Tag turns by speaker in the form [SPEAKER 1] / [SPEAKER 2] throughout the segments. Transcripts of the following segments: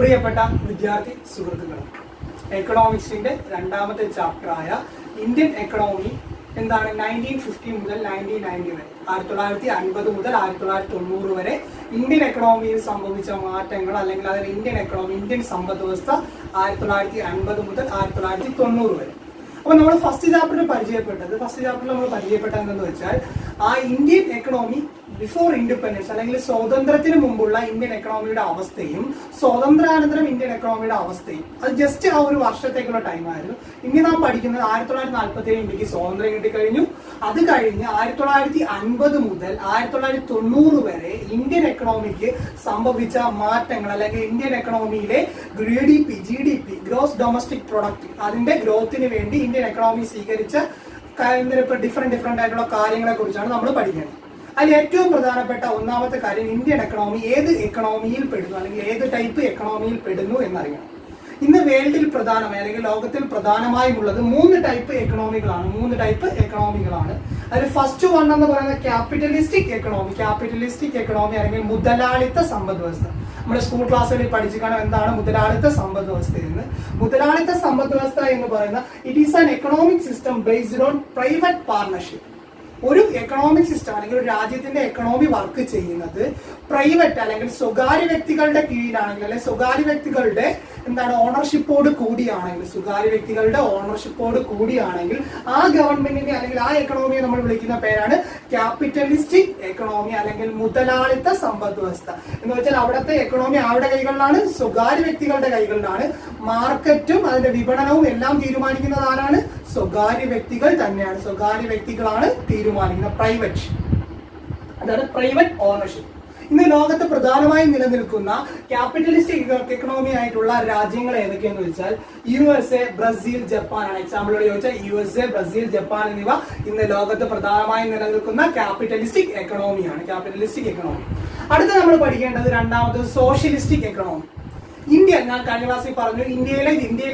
[SPEAKER 1] പ്രിയപ്പെട്ട വിദ്യാർത്ഥി സുഹൃത്തുക്കൾ, എക്കണോമിക്സിന്റെ രണ്ടാമത്തെ ചാപ്റ്ററായ ഇന്ത്യൻ എക്കണോമി എന്താണ് 1950 മുതൽ 1990 വരെ 1950 മുതൽ 1990 വരെ ഇന്ത്യൻ എക്കണോമിയിൽ സംഭവിച്ച മാറ്റങ്ങൾ അല്ലെങ്കിൽ അതിൽ ഇന്ത്യൻ സമ്പദ് വ്യവസ്ഥ 1950 മുതൽ 1990 വരെ. അപ്പൊ നമ്മൾ ഫസ്റ്റ് ചാപ്റ്ററിൽ പരിചയപ്പെട്ടത് എന്തെന്ന് വെച്ചാൽ ആ ഇന്ത്യൻ എക്കണോമി ബിഫോർ ഇൻഡിപെൻഡൻസ് അല്ലെങ്കിൽ സ്വാതന്ത്ര്യത്തിന് മുമ്പുള്ള ഇന്ത്യൻ എക്കണോമിയുടെ അവസ്ഥയും സ്വാതന്ത്ര്യാനന്തരം ഇന്ത്യൻ എക്കണോമിയുടെ അവസ്ഥയും അത് ജസ്റ്റ് ആ ഒരു വർഷത്തേക്കുള്ള ടൈമായിരുന്നു. ഇനി നാം പഠിക്കുന്നത് 1947 ഇന്ത്യക്ക് സ്വാതന്ത്ര്യം കിട്ടിക്കഴിഞ്ഞു. അത് കഴിഞ്ഞ് 1950 മുതൽ 1990 വരെ ഇന്ത്യൻ എക്കണോമിക്ക് സംഭവിച്ച മാറ്റങ്ങൾ അല്ലെങ്കിൽ ഇന്ത്യൻ എക്കണോമിയിലെ GDP ഗ്രോസ് ഡൊമസ്റ്റിക് പ്രൊഡക്റ്റ് അതിന്റെ ഗ്രോത്തിന് വേണ്ടി ഇന്ത്യൻ എക്കണോമി സ്വീകരിച്ച ഡിഫറെന്റ് ആയിട്ടുള്ള കാര്യങ്ങളെ കുറിച്ചാണ് നമ്മൾ പഠിക്കുന്നത്. അതിൽ ഏറ്റവും പ്രധാനപ്പെട്ട ഒന്നാമത്തെ കാര്യം ഇന്ത്യൻ എക്കണോമി ഏത് എക്കണോമിയിൽ പെടുന്നു അല്ലെങ്കിൽ ഏത് ടൈപ്പ് എക്കണോമിയിൽ പെടുന്നു എന്നറിയണം. ഇന്ന് വേൾഡിൽ പ്രധാനമായി അല്ലെങ്കിൽ ലോകത്തിൽ പ്രധാനമായും ഉള്ളത് മൂന്ന് ടൈപ്പ് എക്കണോമികളാണ്. അതിൽ ഫസ്റ്റ് വൺ എന്ന് പറയുന്നത് ക്യാപിറ്റലിസ്റ്റിക് എക്കണോമി അല്ലെങ്കിൽ മുതലാളിത്ത സമ്പദ് വ്യവസ്ഥ. നമ്മുടെ സ്കൂൾ ക്ലാസ്സുകളിൽ പഠിച്ചു കാണാം എന്താണ് മുതലാളിത്ത സമ്പദ് വ്യവസ്ഥ എന്ന്. മുതലാളിത്ത സമ്പദ് വ്യവസ്ഥ എന്ന് പറയുന്ന it is an economic system based on private partnership. ഒരു എക്കണോമിക് സിസ്റ്റം അല്ലെങ്കിൽ ഒരു രാജ്യത്തിന്റെ എക്കണോമി വർക്ക് ചെയ്യുന്നത് പ്രൈവറ്റ് അല്ലെങ്കിൽ സ്വകാര്യ വ്യക്തികളുടെ കീഴിലാണെങ്കിൽ അല്ലെങ്കിൽ സ്വകാര്യ വ്യക്തികളുടെ ഓണർഷിപ്പോട് കൂടിയാണെങ്കിൽ ആ ഗവൺമെന്റിനെ അല്ലെങ്കിൽ ആ എക്കണോമിയെ നമ്മൾ വിളിക്കുന്ന പേരാണ് ക്യാപിറ്റലിസ്റ്റിക് എക്കണോമി അല്ലെങ്കിൽ മുതലാളിത്ത സമ്പദ് വ്യവസ്ഥ. എന്ന് വെച്ചാൽ അവിടുത്തെ എക്കണോമി ആരുടെ കൈകളിലാണ്? സ്വകാര്യ വ്യക്തികളുടെ കൈകളിലാണ്. മാർക്കറ്റും അതിന്റെ വിപണനവും എല്ലാം തീരുമാനിക്കുന്നത് ആരാണ്? സ്വകാര്യ വ്യക്തികൾ തന്നെയാണ്. സ്വകാര്യ വ്യക്തികളാണ് തീരുമാനിക്കുന്നത്. അതാണ് പ്രൈവറ്റ് ഓണർഷിപ്പ്. ഇന്ന് ലോകത്ത് പ്രധാനമായും നിലനിൽക്കുന്ന ക്യാപിറ്റലിസ്റ്റിക് എക്കണോമി ആയിട്ടുള്ള രാജ്യങ്ങൾ ഏതൊക്കെയെന്ന് വെച്ചാൽ USA, ബ്രസീൽ, ജപ്പാനാണ്. എക്സാമ്പിളോട് ചോദിച്ചാൽ USA, ബ്രസീൽ, ജപ്പാൻ എന്നിവ ഇന്ന് ലോകത്ത് പ്രധാനമായും നിലനിൽക്കുന്ന ക്യാപിറ്റലിസ്റ്റിക് എക്കണോമിയാണ്. അടുത്ത നമ്മൾ പഠിക്കേണ്ടത് രണ്ടാമത് സോഷ്യലിസ്റ്റിക് എക്കണോമി. ഇന്ത്യ, ഞാൻ കഴിഞ്ഞ ക്ലാസ്സിൽ പറഞ്ഞു, ഇന്ത്യയിലെ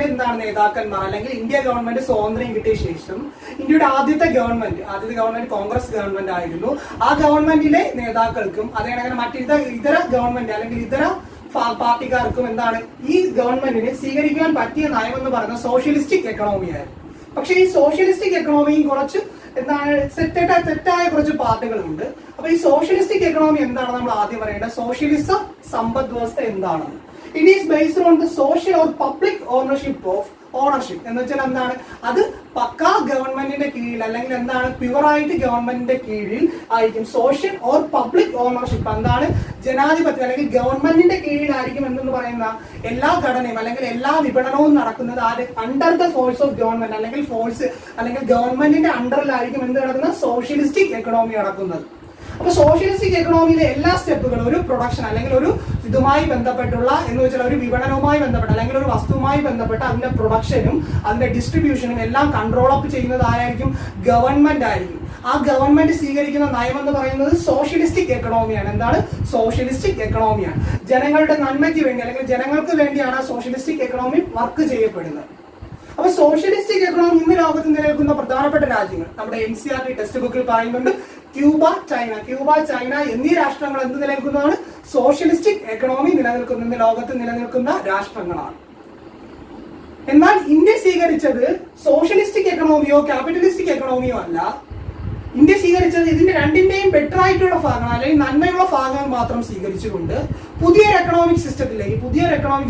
[SPEAKER 1] എന്താണ് നേതാക്കന്മാർ അല്ലെങ്കിൽ ഇന്ത്യ ഗവൺമെന്റ് സ്വാതന്ത്ര്യം കിട്ടിയ ശേഷം ഇന്ത്യയുടെ ആദ്യത്തെ ഗവൺമെന്റ് കോൺഗ്രസ് ഗവൺമെന്റ് ആയിരുന്നു. ആ ഗവൺമെന്റിലെ നേതാക്കൾക്കും അതേപോലെ ഇതര ഗവൺമെന്റ് അല്ലെങ്കിൽ ഇതര പാർട്ടിക്കാർക്കും ഈ ഗവൺമെന്റിന് സ്വീകരിക്കാൻ പറ്റിയ നയം എന്ന് പറയുന്നത് സോഷ്യലിസ്റ്റിക് എക്കണോമി ആയിരുന്നു. പക്ഷേ ഈ സോഷ്യലിസ്റ്റിക് എക്കണോമിയും കുറച്ച് തെറ്റായ കുറച്ച് പാർട്ടികളുണ്ട്. അപ്പൊ ഈ സോഷ്യലിസ്റ്റിക് എക്കണോമി എന്താണ് നമ്മൾ ആദ്യം പറയേണ്ടത്? സോഷ്യലിസ സമ്പദ് വ്യവസ്ഥ എന്താണെന്ന്. It is based on the social or public ownership of ownership. എന്ന് വെച്ചാൽ എന്താണ്? അത് പക്കാ ഗവൺമെന്റിന്റെ കീഴിൽ അല്ലെങ്കിൽ പ്യുവറായിട്ട് ഗവൺമെന്റിന്റെ കീഴിൽ ആയിരിക്കും. സോഷ്യൽ ഓർ പബ്ലിക് ഓണർഷിപ്പ് ജനാധിപത്യം അല്ലെങ്കിൽ ഗവൺമെന്റിന്റെ കീഴിലായിരിക്കും എന്ന് പറയുന്ന എല്ലാ ഘടനയും അല്ലെങ്കിൽ എല്ലാ വിപണനവും നടക്കുന്നത് under the force of government അല്ലെങ്കിൽ ഗവൺമെന്റിന്റെ അണ്ടറിലായിരിക്കും എന്ത് നടക്കുന്നത്? സോഷ്യലിസ്റ്റിക് എക്കണോമി നടക്കുന്നത്. അപ്പൊ സോഷ്യലിസ്റ്റിക് എക്കണോമിയിലെ എല്ലാ സ്റ്റെപ്പുകളും ഒരു പ്രൊഡക്ഷൻ അല്ലെങ്കിൽ ഒരു ഇതുമായി ബന്ധപ്പെട്ടുള്ള എന്ന് വെച്ചാൽ ഒരു വിപണനവുമായി ബന്ധപ്പെട്ട അല്ലെങ്കിൽ ഒരു വസ്തുവുമായി ബന്ധപ്പെട്ട അതിന്റെ പ്രൊഡക്ഷനും അതിന്റെ ഡിസ്ട്രിബ്യൂഷനും എല്ലാം കൺട്രോൾ അപ്പ് ചെയ്യുന്നത് ആരായിരിക്കും? ഗവൺമെന്റ് ആയിരിക്കും. ആ ഗവൺമെന്റ് സ്വീകരിക്കുന്ന നയം എന്ന് പറയുന്നത് സോഷ്യലിസ്റ്റിക് എക്കണോമിയാണ്. സോഷ്യലിസ്റ്റിക് എക്കണോമിയാണ്. ജനങ്ങളുടെ നന്മയ്ക്ക് വേണ്ടി അല്ലെങ്കിൽ ജനങ്ങൾക്ക് വേണ്ടിയാണ് ആ സോഷ്യലിസ്റ്റിക് എക്കണോമി വർക്ക് ചെയ്യപ്പെടുന്നത്. അപ്പൊ സോഷ്യലിസ്റ്റിക് എക്കണോമി ഇന്ന് ലോകത്ത് നിലനിൽക്കുന്ന പ്രധാനപ്പെട്ട രാജ്യങ്ങൾ നമ്മുടെ NCERT ടെക്സ്റ്റ് ബുക്കിൽ പറയുന്നുണ്ട്. ക്യൂബ, ചൈന എന്നീ രാഷ്ട്രങ്ങൾ എന്ത് നിലനിൽക്കുന്നതാണ്? സോഷ്യലിസ്റ്റിക് എക്കണോമി ഇന്ന് ലോകത്ത് നിലനിൽക്കുന്ന രാഷ്ട്രങ്ങളാണ്. എന്നാൽ ഇന്ത്യ സ്വീകരിച്ചത് സോഷ്യലിസ്റ്റിക് എക്കണോമിയോ ക്യാപിറ്റലിസ്റ്റിക് എക്കണോമിയോ അല്ല. ഇന്ത്യ സ്വീകരിച്ചത് ഇതിന്റെ രണ്ടിന്റെയും ബെറ്റർ ആയിട്ടുള്ള ഭാഗങ്ങൾ അല്ലെങ്കിൽ നന്മയുള്ള ഭാഗങ്ങൾ മാത്രം സ്വീകരിച്ചുകൊണ്ട് പുതിയൊരു എക്കണോമിക്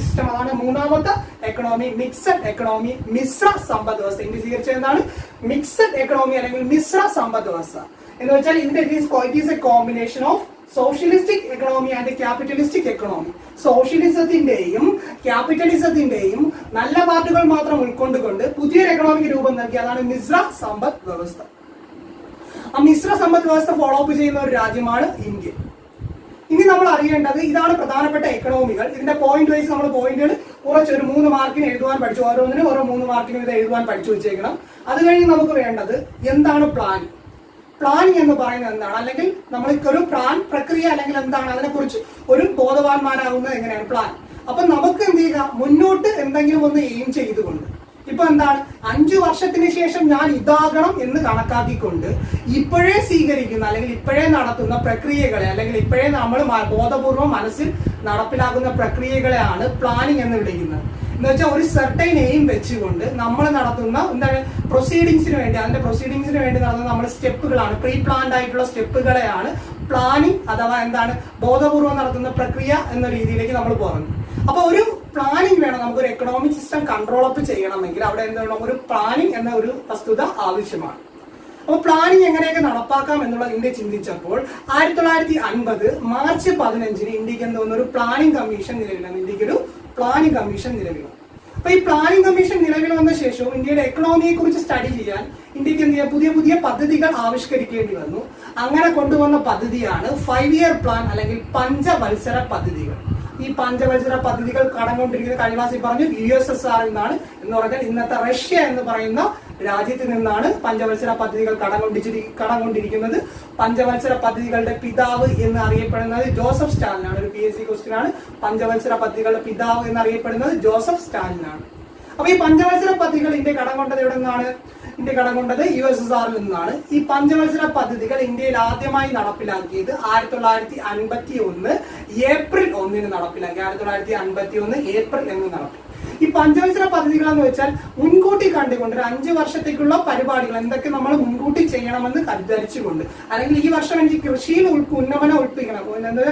[SPEAKER 1] സിസ്റ്റം അതാണ് മൂന്നാമത്തെ എക്കണോമി, മിക്സഡ് എക്കണോമി, മിശ്ര സമ്പദ് വ്യവസ്ഥ. ഇന്ത്യ സ്വീകരിച്ചത് എന്താണ്? മിക്സഡ് എക്കണോമി അല്ലെങ്കിൽ മിശ്ര സമ്പദ് വ്യവസ്ഥ എന്ന് വെച്ചാൽ it is a combination of socialistic economy and capitalistic economy. സോഷ്യലിസത്തിന്റെയും ക്യാപിറ്റലിസത്തിന്റെയും നല്ല പാർട്ടുകൾ മാത്രം ഉൾക്കൊണ്ടുകൊണ്ട് പുതിയൊരു എക്കണോമിക് രൂപം നൽകി. അതാണ് മിശ്ര സമ്പദ് വ്യവസ്ഥ. ആ മിശ്ര സമ്പദ് വ്യവസ്ഥ ഫോളോ അപ്പ് ചെയ്യുന്ന ഒരു രാജ്യമാണ് ഇന്ത്യ. ഇനി നമ്മൾ അറിയേണ്ടത് ഇതാണ് പ്രധാനപ്പെട്ട എക്കണോമികൾ. ഇതിന്റെ പോയിന്റ് വൈസ് നമ്മൾ പോയിന്റുകൾ കുറച്ചൊരു 3 മാർക്കിന് എഴുതുവാൻ പഠിച്ചു. ഓരോന്നിനും ഓരോ 3 മാർക്കിന് ഇത് എഴുതുവാൻ പഠിച്ചു വെച്ചേക്കണം. അത് കഴിഞ്ഞ് നമുക്ക് വേണ്ടത് എന്താണ് പ്ലാനിങ് എന്ന് പറയുന്നത് എന്താണ്, അല്ലെങ്കിൽ നമ്മൾക്കൊരു പ്ലാൻ പ്രക്രിയ അല്ലെങ്കിൽ എന്താണ് അതിനെക്കുറിച്ച് ഒരു ബോധവാന്മാരാകുന്നത് എങ്ങനെയാണ് പ്ലാൻ. അപ്പൊ നമുക്ക് എന്ത് ചെയ്യുക? മുന്നോട്ട് എന്തെങ്കിലും ഒന്ന് എയിം ചെയ്തുകൊണ്ട് ഇപ്പൊ 5 വർഷത്തിന് ശേഷം ഞാൻ ഇതാകണം എന്ന് കണക്കാക്കിക്കൊണ്ട് ഇപ്പോഴേ സ്വീകരിക്കുന്ന അല്ലെങ്കിൽ ഇപ്പോഴേ നടത്തുന്ന പ്രക്രിയകളെ അല്ലെങ്കിൽ ഇപ്പോഴേ നമ്മൾ ബോധപൂർവം മനസ്സിൽ നടപ്പിലാക്കുന്ന പ്രക്രിയകളെയാണ് പ്ലാനിംഗ് എന്ന് വിളിക്കുന്നത്. എന്ന് വെച്ചാൽ ഒരു സർട്ടൈൻ എയിം വെച്ചുകൊണ്ട് നമ്മൾ നടത്തുന്ന എന്താണ് പ്രൊസീഡിങ്സിന് വേണ്ടി നടത്തുന്ന നമ്മൾ സ്റ്റെപ്പുകളാണ്, പ്രീ പ്ലാൻഡ് ആയിട്ടുള്ള സ്റ്റെപ്പുകളെയാണ് പ്ലാനിംഗ് അഥവാ എന്താണ് ബോധപൂർവം നടത്തുന്ന പ്രക്രിയ എന്ന രീതിയിലേക്ക് നമ്മൾ പോകുന്നത്. അപ്പൊ ഒരു പ്ലാനിംഗ് വേണം, നമുക്കൊരു എക്കണോമിക് സിസ്റ്റം കൺട്രോൾ അപ്പ് ചെയ്യണമെങ്കിൽ അവിടെ എന്ത് വേണം, ഒരു പ്ലാനിംഗ് എന്ന ഒരു വസ്തുത ആവശ്യമാണ്. അപ്പൊ പ്ലാനിംഗ് എങ്ങനെയൊക്കെ നടപ്പാക്കാം എന്നുള്ളത് ഇന്ത്യ ചിന്തിച്ചപ്പോൾ 1950 മാർച്ച് 15 ഇന്ത്യക്ക് എന്ത് വന്നു, ഒരു പ്ലാനിംഗ് കമ്മീഷൻ നിലവിൽ വന്നു. ഇന്ത്യക്ക് ഒരു പ്ലാനിംഗ് കമ്മീഷൻ നിലവിൽ വന്നു. അപ്പൊ ഈ പ്ലാനിംഗ് കമ്മീഷൻ നിലവിൽ വന്ന ശേഷവും ഇന്ത്യയുടെ എക്കണോമിയെ കുറിച്ച് സ്റ്റഡി ചെയ്യാൻ ഇന്ത്യക്ക് എന്ത് ചെയ്യാൻ പുതിയ പുതിയ പദ്ധതികൾ ആവിഷ്കരിക്കേണ്ടി വന്നു. അങ്ങനെ കൊണ്ടുവന്ന പദ്ധതിയാണ് 5 ഇയർ പ്ലാൻ അല്ലെങ്കിൽ പഞ്ചവത്സര പദ്ധതികൾ. ഈ പഞ്ചവത്സര പദ്ധതികൾ കടന്നുകൊണ്ടിരിക്കുന്നത് കഴിഞ്ഞ ക്ലാസ്സിൽ പറഞ്ഞു USSR എന്നാണ്. എന്ന് പറഞ്ഞാൽ ഇന്നത്തെ റഷ്യ എന്ന് പറയുന്ന രാജ്യത്ത് നിന്നാണ് പഞ്ചവത്സര പദ്ധതികൾ കടംകൊണ്ടിരിക്കുന്നത്. പഞ്ചവത്സര പദ്ധതികളുടെ പിതാവ് എന്ന് അറിയപ്പെടുന്നത് ജോസഫ് സ്റ്റാലിനാണ്. ഒരു PSC ക്വസ്റ്റ്യൻ ആണ്. പഞ്ചവത്സര പദ്ധതികളുടെ പിതാവ് എന്നറിയപ്പെടുന്നത് ജോസഫ് സ്റ്റാലിനാണ്. അപ്പൊ ഈ പഞ്ചവത്സര പദ്ധതികൾ ഇന്ത്യ കടംകൊണ്ടത് എവിടെ നിന്നാണ്? ഇന്ത്യ കടംകൊണ്ടത് USSRൽ നിന്നാണ്. ഈ പഞ്ചവത്സര പദ്ധതികൾ ഇന്ത്യയിൽ ആദ്യമായി നടപ്പിലാക്കിയത് 1951 ഏപ്രിൽ 1 നടപ്പിലാക്കി. 1951 ഏപ്രിൽ 1 നടപ്പിലാക്കി. ഈ പഞ്ചവത്സര പദ്ധതികൾ എന്ന് വെച്ചാൽ മുൻകൂട്ടി കണ്ടുകൊണ്ട് ഒരു 5 വർഷത്തേക്കുള്ള പരിപാടികൾ എന്തൊക്കെ നമ്മൾ മുൻകൂട്ടി ചെയ്യണമെന്ന് ധരിച്ചുകൊണ്ട്, അല്ലെങ്കിൽ ഈ വർഷം എനിക്ക് കൃഷിയിൽ ഉന്നമനം ഉൾപ്പിക്കണം,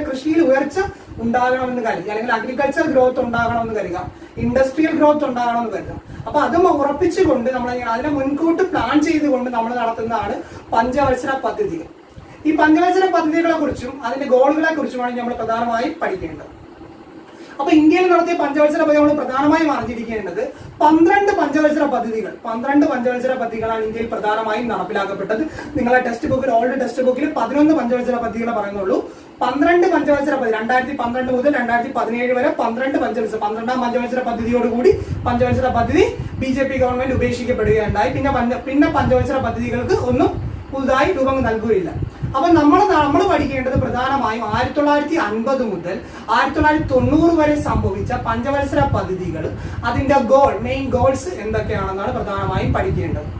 [SPEAKER 1] കൃഷിയിൽ ഉയർച്ച ഉണ്ടാകണമെന്ന് കരുതുക, അല്ലെങ്കിൽ അഗ്രികൾച്ചർ ഗ്രോത്ത് ഉണ്ടാകണമെന്ന് കരുതുക, ഇൻഡസ്ട്രിയൽ ഗ്രോത്ത് ഉണ്ടാകണമെന്ന് കരുതുക. അപ്പൊ അതും ഉറപ്പിച്ചുകൊണ്ട് നമ്മൾ അതിനെ മുൻകൂട്ടി പ്ലാൻ ചെയ്തുകൊണ്ട് നമ്മൾ നടത്തുന്നതാണ് പഞ്ചവത്സര പദ്ധതികൾ. ഈ പഞ്ചവത്സര പദ്ധതികളെ കുറിച്ചും അതിന്റെ ഗോളുകളെ കുറിച്ചുമാണ് നമ്മൾ പ്രധാനമായും പഠിക്കേണ്ടത്. അപ്പൊ ഇന്ത്യയിൽ നടത്തിയ പഞ്ചവത്സര പദ്ധതി നമ്മൾ പ്രധാനമായും അറിഞ്ഞിരിക്കേണ്ടത് 12 പഞ്ചവത്സര പദ്ധതികളാണ് ഇന്ത്യയിൽ പ്രധാനമായും നടപ്പിലാക്കപ്പെട്ടത്. നിങ്ങളെ ടെക്സ്റ്റ് ബുക്കിൽ ഓൾഡ് ടെക്സ്റ്റ് ബുക്കിൽ 11 പഞ്ചവത്സര പദ്ധതികളെ പറയുന്നുള്ളൂ. 12 പഞ്ചവത്സര പദ്ധതി 2012 മുതൽ 2017 വരെ 12ാം പഞ്ചവത്സര പദ്ധതിയോടുകൂടി പഞ്ചവത്സര പദ്ധതി BJP ഗവൺമെന്റ് ഉപേക്ഷിക്കപ്പെടുകയുണ്ടായി. പിന്നെ പഞ്ചവത്സര പദ്ധതികൾക്ക് ഒന്നും പുതുതായി രൂപം നൽകുകയില്ല. അപ്പൊ നമ്മൾ പഠിക്കേണ്ടത് പ്രധാനമായും 1950 മുതൽ 1990 വരെ സംഭവിച്ച പഞ്ചവത്സര പദ്ധതികൾ, അതിന്റെ മെയിൻ ഗോൾസ് എന്തൊക്കെയാണെന്നാണ് പ്രധാനമായും പഠിക്കേണ്ടത്.